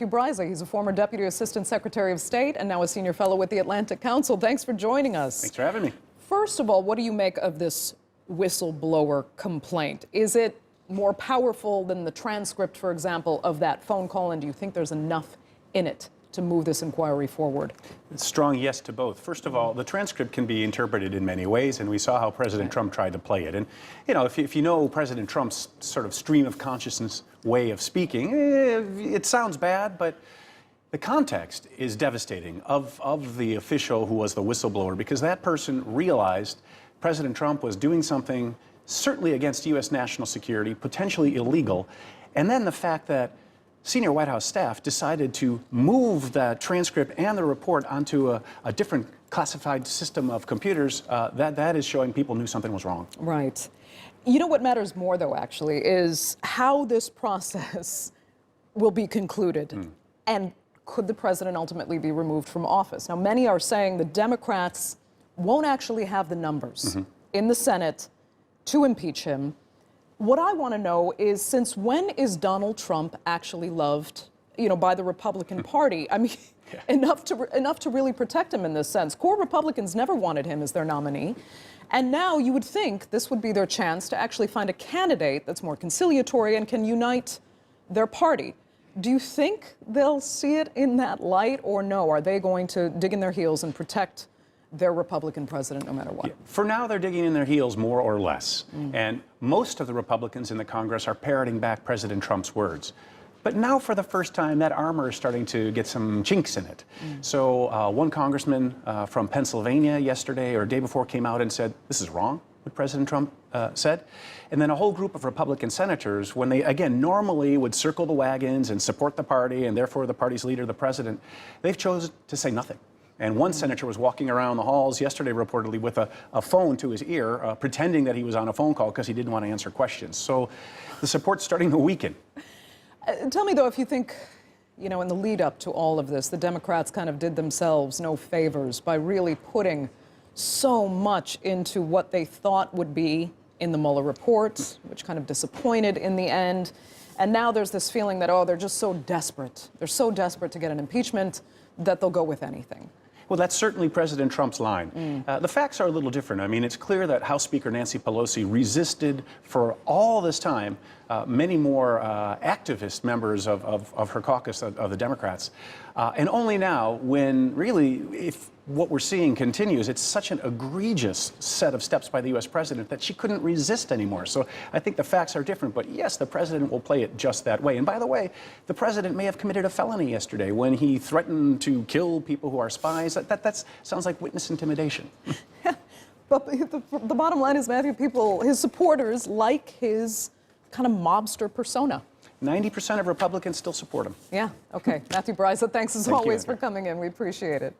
Bryza, he's a former Deputy Assistant Secretary of State and now a senior fellow with the Atlantic Council. Thanks for joining us. Thanks for having me. First of all, what do you make of this whistleblower complaint? Is it more powerful than the transcript, for example, of that phone call? And do you think there's enough in it to move this inquiry forward? Strong yes to both. First of all, the transcript can be interpreted in many ways, and we saw how President Trump tried to play it. And, you know, if you know President Trump's sort of stream of consciousness way of speaking, it sounds bad, but the context is devastating of the official who was the whistleblower, because that person realized President Trump was doing something certainly against U.S. national security, potentially illegal, and then the fact that senior White House staff decided to move the transcript and the report onto a different classified system of computers, that is showing people knew something was wrong. Right. You know what matters more, though, actually, is how this process will be concluded. And could the president ultimately be removed from office? Now, many are saying the Democrats won't actually have the numbers in the Senate to impeach him. What I want to know is, since when is Donald Trump actually loved, you know, by the Republican Party? I mean, enough to really protect him in this sense. Core Republicans never wanted him as their nominee. And now you would think this would be their chance to actually find a candidate that's more conciliatory and can unite their party. Do you think they'll see it in that light, or no? Are they going to dig in their heels and protect their Republican president no matter what? For now, they're digging in their heels more or less. And most of the Republicans in the Congress are parroting back President Trump's words. But now, for the first time, that armor is starting to get some chinks in it. So one congressman from Pennsylvania yesterday or day before came out and said, this is wrong, what President Trump said. And then a whole group of Republican senators, when they, again, normally would circle the wagons and support the party and therefore the party's leader, the president, they've chosen to say nothing. And one senator was walking around the halls yesterday, reportedly, with a phone to his ear, pretending that he was on a phone call because he didn't want to answer questions. So the support's starting to weaken. Tell me, though, if you think, you know, in the lead up to all of this, the Democrats kind of did themselves no favors by really putting so much into what they thought would be in the Mueller report, which kind of disappointed in the end. And now there's this feeling that, oh, they're just so desperate. They're so desperate to get an impeachment that they'll go with anything. Well, that's certainly President Trump's line. The facts are a little different. I mean, it's clear that House Speaker Nancy Pelosi resisted for all this time many more activist members of her caucus, of the Democrats. And only now, when really, if what we're seeing continues, it's such an egregious set of steps by the U.S. president that she couldn't resist anymore. So I think the facts are different. But yes, the president will play it just that way. And by the way, the president may have committed a felony yesterday when he threatened to kill people who are spies. That sounds like witness intimidation. But the bottom line is, Matthew, his supporters like his kind of mobster persona. 90% of Republicans still support him. Yeah, okay. Matthew Bryza, thanks as always for coming in. We appreciate it.